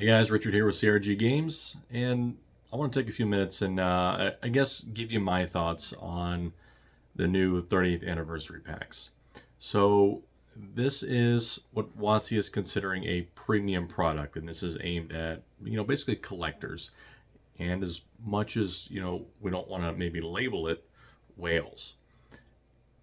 Hey guys, Richard here with CRG Games, and I want to take a few minutes and I guess give you my thoughts on the new 30th anniversary packs. So this is what WotC is considering a premium product, and this is aimed at basically collectors. And as much as we don't want to maybe label it whales.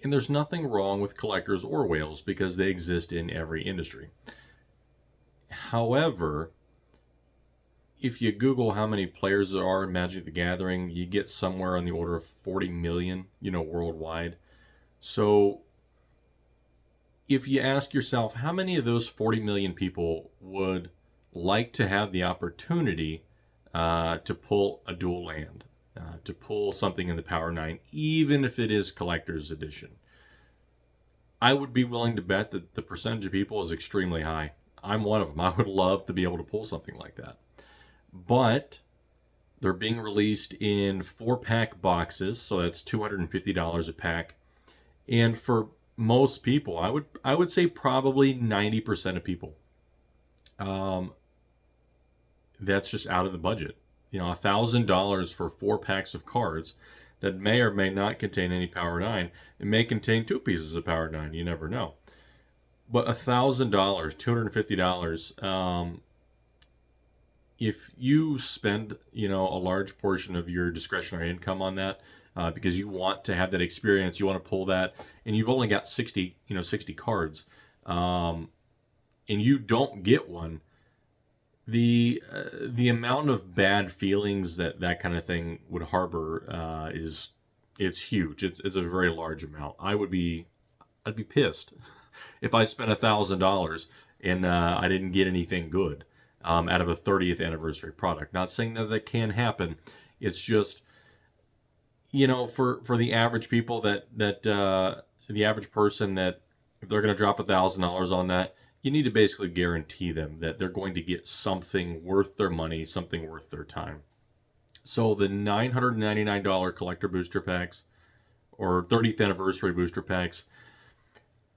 And there's nothing wrong with collectors or whales because they exist in every industry. However, if you Google how many players there are in Magic the Gathering, you get somewhere on the order of 40 million, worldwide. So if you ask yourself, how many of those 40 million people would like to have the opportunity to pull a dual land, to pull something in the Power 9, even if it is Collector's Edition? I would be willing to bet that the percentage of people is extremely high. I'm one of them. I would love to be able to pull something like that. But they're being released in 4-pack boxes, so that's $250 a pack. And for most people, I would say probably 90% of people, that's just out of the budget. $1,000 for 4 packs of cards that may or may not contain any Power 9. It may contain 2 pieces of Power 9. You never know. But $1,000, $250. If you spend, a large portion of your discretionary income on that, because you want to have that experience, you want to pull that, and you've only got 60 cards, and you don't get one, the amount of bad feelings that kind of thing would harbor it's huge. It's a very large amount. I'd be pissed if I spent $1,000 and I didn't get anything good out of a 30th anniversary product. Not saying that can happen. It's just, for the average people the average person, that if they're going to drop $1,000 on that, you need to basically guarantee them that they're going to get something worth their money, something worth their time. So the $999 collector booster packs or 30th anniversary booster packs,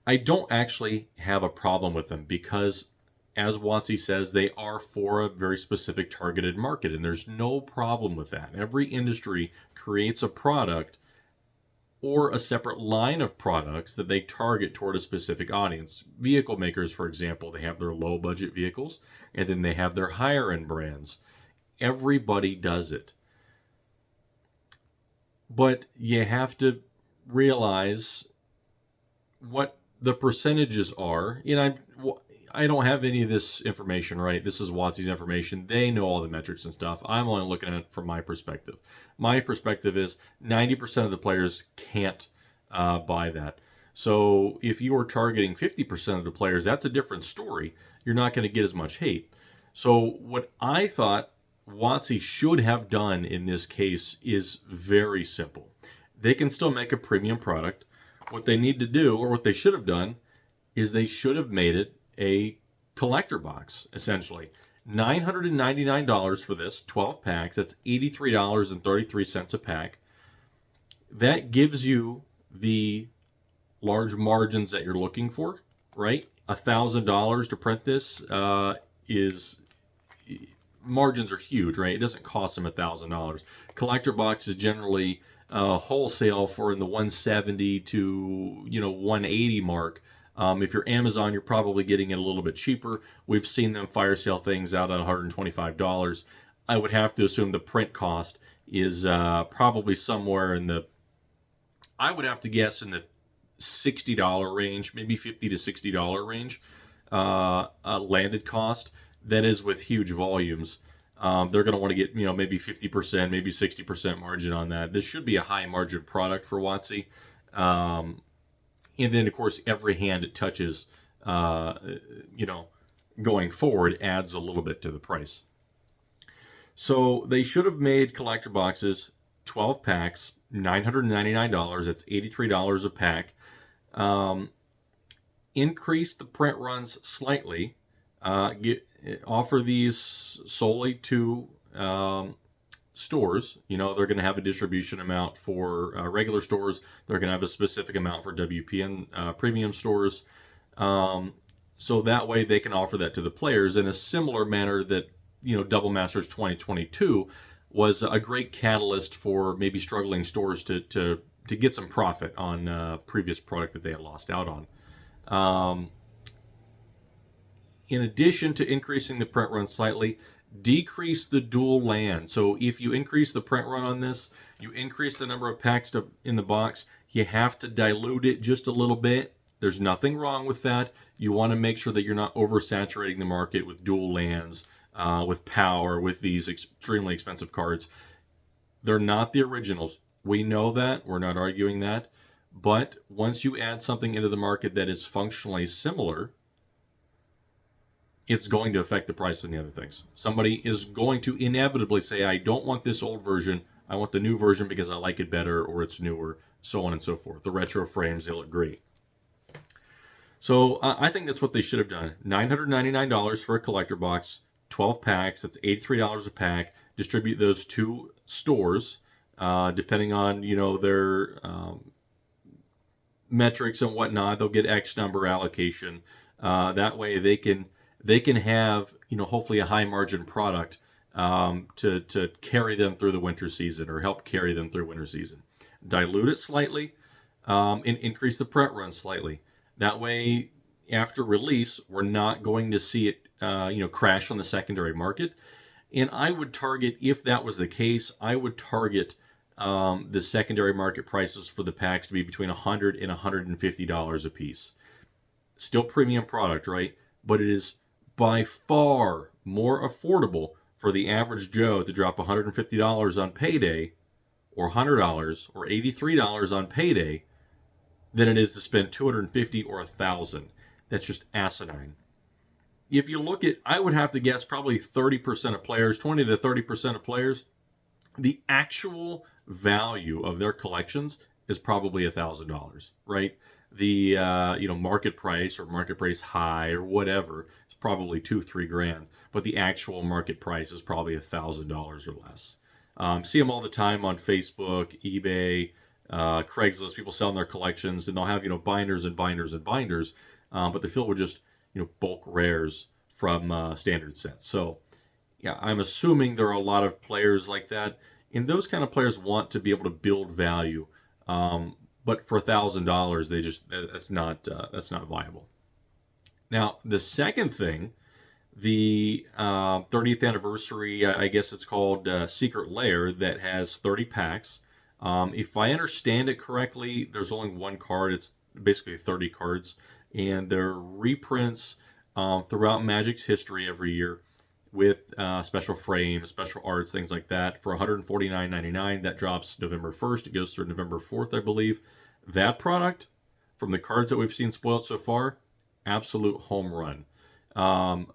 I don't actually have a problem with them because, as WotC says, they are for a very specific targeted market, and there's no problem with that. Every industry creates a product or a separate line of products that they target toward a specific audience. Vehicle makers, for example, they have their low-budget vehicles, and then they have their higher-end brands. Everybody does it. But you have to realize what the percentages are. I don't have any of this information, right? This is WotC's information. They know all the metrics and stuff. I'm only looking at it from my perspective. My perspective is 90% of the players can't buy that. So if you are targeting 50% of the players, that's a different story. You're not going to get as much hate. So what I thought WotC should have done in this case is very simple. They can still make a premium product. What they need to do, or what they should have done, is they should have made it a collector box, essentially. $999 for this, 12 packs. That's $83.33 a pack. That gives you the large margins that you're looking for, right? $1,000 to print this margins are huge, right? It doesn't cost them $1,000. Collector box is generally wholesale for in the 170 to 180 mark. If you're Amazon, you're probably getting it a little bit cheaper. We've seen them fire sale things out at $125. I would have to assume the print cost is probably somewhere in the, I would have to guess in the $60 range, maybe $50 to $60 range, landed cost. That is with huge volumes. They're going to want to get, maybe 50%, maybe 60% margin on that. This should be a high margin product for WotC. And then, of course, every hand it touches, going forward adds a little bit to the price. So they should have made collector boxes, 12 packs, $999. That's $83 a pack. Increase the print runs slightly. Offer these solely to stores. They're going to have a distribution amount for regular stores. They're going to have a specific amount for WPN premium stores. So that way they can offer that to the players in a similar manner that Double Masters 2022 was a great catalyst for maybe struggling stores to get some profit on previous product that they had lost out on. In addition to increasing the print run slightly, decrease the dual land. So if you increase the print run on this, you increase the number of packs in the box, you have to dilute it just a little bit. There's nothing wrong with that. You want to make sure that you're not oversaturating the market with dual lands, with power, with these extremely expensive cards. They're not the originals. We know that. We're not arguing that. But once you add something into the market that is functionally similar, it's going to affect the price of the other things. Somebody is going to inevitably say, I don't want this old version. I want the new version because I like it better or it's newer, so on and so forth. The retro frames, they look great. So I think that's what they should have done. $999 for a collector box, 12 packs. That's $83 a pack. Distribute those to stores, depending on their metrics and whatnot. They'll get X number allocation. That way they can have hopefully a high margin product to carry them through the winter season or help carry them through winter season. Dilute it slightly and increase the print run slightly. That way, after release, we're not going to see it crash on the secondary market. And I would target, if that was the case, I would target the secondary market prices for the packs to be between $100 and $150 a piece. Still premium product, right? But it is by far more affordable for the average Joe to drop $150 on payday or $100 or $83 on payday than it is to spend $250 or $1,000. That's just asinine. If you look at, I would have to guess probably 30% of players, 20 to 30% of players, the actual value of their collections is probably $1,000, right? The market price or market price high or whatever is probably $2-3 grand, but the actual market price is probably $1,000 or less. See them all the time on Facebook, eBay, Craigslist. People selling their collections, and they'll have binders and binders and binders, but they're filled with just bulk rares from standard sets. So yeah, I'm assuming there are a lot of players like that, and those kind of players want to be able to build value. But for $1,000, that's not viable. Now, the second thing, the 30th anniversary, I guess it's called Secret Lair, that has 30 packs. If I understand it correctly, there's only one card. It's basically 30 cards, and they're reprints throughout Magic's history every year with special frames, special arts, things like that for $149.99. That drops November 1st. It goes through November 4th, I believe. That product, from the cards that we've seen spoiled so far, absolute home run. I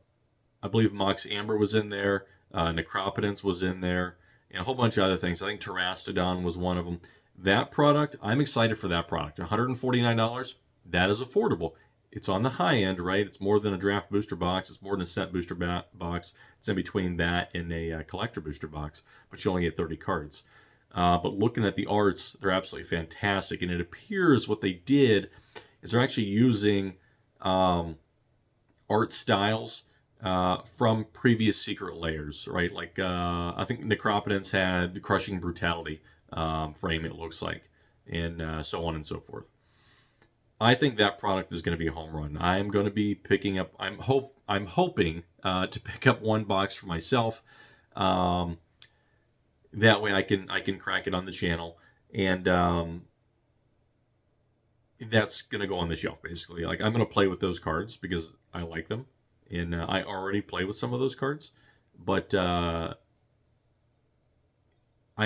believe Mox Amber was in there, Necropotence was in there, and a whole bunch of other things. I think Terastodon was one of them. That product, I'm excited for that product. $149, that is affordable. It's on the high end, right? It's more than a draft booster box. It's more than a set booster box. It's in between that and a collector booster box, but you only get 30 cards. But looking at the arts, they're absolutely fantastic. And it appears what they did is they're actually using art styles from previous Secret Lairs, right? Like I think Necropotence had the Crushing Brutality frame, it looks like, and so on and so forth. I think that product is going to be a home run. I'm going to be picking up. I'm hoping to pick up one box for myself. That way I can crack it on the channel, and that's going to go on the shelf basically. Like, I'm going to play with those cards because I like them, and I already play with some of those cards, but I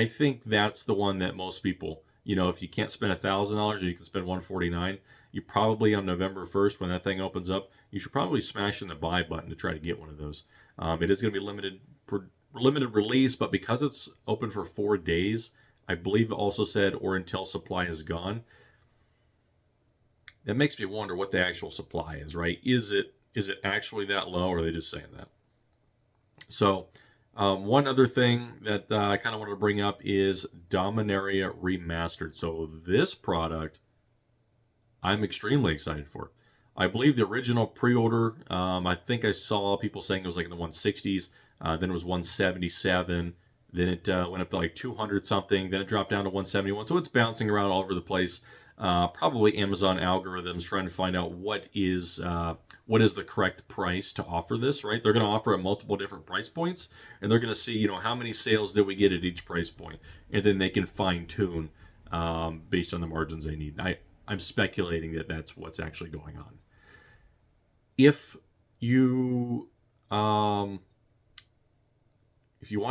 think that's the one that most people, if you can't spend $1,000 or you can spend $149, you probably on November 1st when that thing opens up, you should probably smash in the buy button to try to get one of those. It is going to be limited release, but because it's open for 4 days, I believe it also said or until supply is gone. That makes me wonder what the actual supply is, right? Is it actually that low, or are they just saying that? So one other thing that I kind of wanted to bring up is Dominaria Remastered. So this product I'm extremely excited for. I believe the original pre-order, I think I saw people saying it was like in the 160s. Then it was 177. Then it went up to like 200 something. Then it dropped down to 171. So it's bouncing around all over the place. Probably Amazon algorithms trying to find out what is the correct price to offer this. Right? They're going to offer at multiple different price points, and they're going to see how many sales did we get at each price point, and then they can fine tune based on the margins they need. I'm speculating that that's what's actually going on. If you want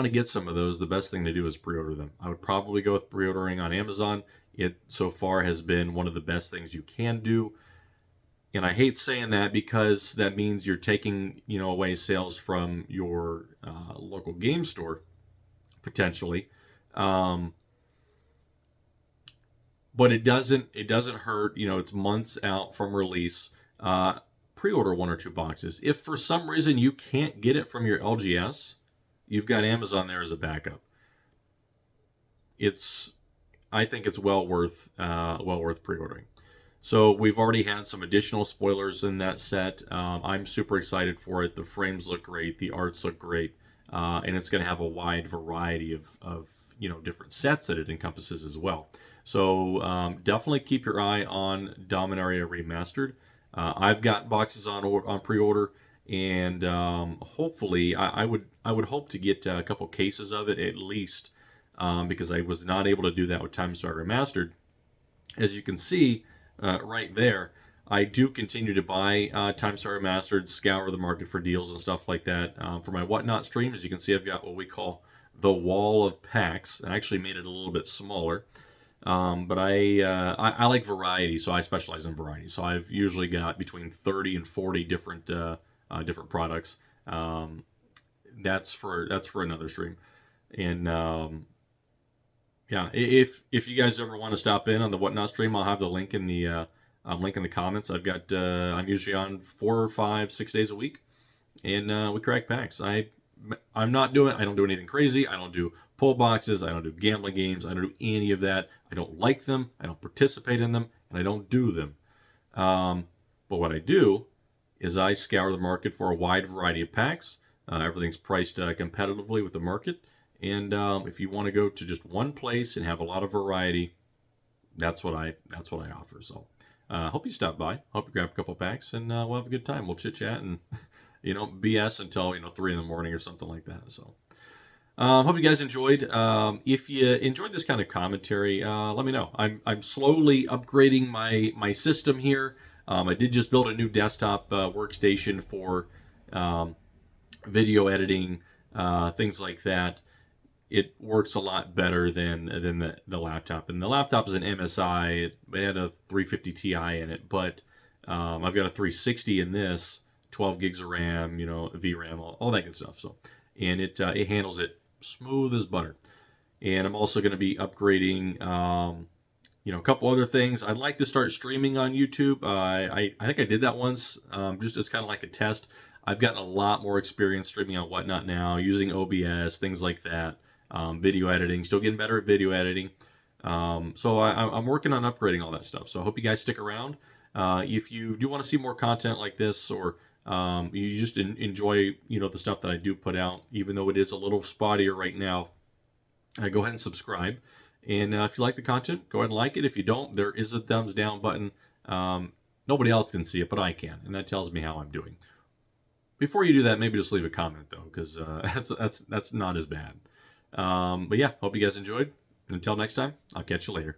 to get some of those, the best thing to do is pre-order them. I would probably go with pre-ordering on Amazon. It so far has been one of the best things you can do. And I hate saying that because that means you're taking away sales from your local game store potentially. But it doesn't hurt. It's months out from release. Pre-order 1 or 2 boxes. If for some reason you can't get it from your LGS, you've got Amazon there as a backup. I think it's well worth pre-ordering. So we've already had some additional spoilers in that set. I'm super excited for it. The frames look great, the arts look great, and it's going to have a wide variety of different sets that it encompasses as well. So definitely keep your eye on Dominaria Remastered. I've got boxes on pre-order, and hopefully I would hope to get a couple cases of it at least, because I was not able to do that with Timestar Remastered. As you can see right there, I do continue to buy Timestar Remastered, scour the market for deals and stuff like that. For my Whatnot stream, as you can see, I've got what we call the wall of packs. I actually made it a little bit smaller. But I like variety, so I specialize in variety. So I've usually got between 30 and 40 different products. That's for another stream. And yeah, if you guys ever want to stop in on the Whatnot stream, I'll have the link in the comments. I've got I'm usually on 4 or 5, 6 days a week, and we crack packs. I don't do anything crazy. I don't do pull boxes. I don't do gambling games. I don't do any of that. I don't like them. I don't participate in them, and I don't do them. But what I do is I scour the market for a wide variety of packs. Everything's priced competitively with the market. And if you want to go to just one place and have a lot of variety, that's what I offer. So hope you stop by. Hope you grab a couple packs, and we'll have a good time. We'll chit chat and BS until 3 in the morning or something like that. So hope you guys enjoyed. If you enjoyed this kind of commentary, let me know. I'm slowly upgrading my system here. I did just build a new desktop workstation for video editing, things like that. It works a lot better than the laptop. And the laptop is an MSI. It had a 350 Ti in it, but I've got a 360 in this, 12 gigs of RAM, VRAM, all that good stuff. So, and it handles it smooth as butter. And I'm also going to be upgrading, a couple other things. I'd like to start streaming on YouTube. I think I did that once, just as kind of like a test. I've gotten a lot more experience streaming on Whatnot now, using OBS, things like that. Video editing, still getting better at video editing. So I'm working on upgrading all that stuff. So I hope you guys stick around. If you do want to see more content like this, or you just enjoy the stuff that I do put out, even though it is a little spottier right now, go ahead and subscribe. And if you like the content, go ahead and like it. If you don't, there is a thumbs down button. Nobody else can see it, but I can, and that tells me how I'm doing. Before you do that, maybe just leave a comment though, because that's not as bad. But yeah, hope you guys enjoyed. Until next time, I'll catch you later.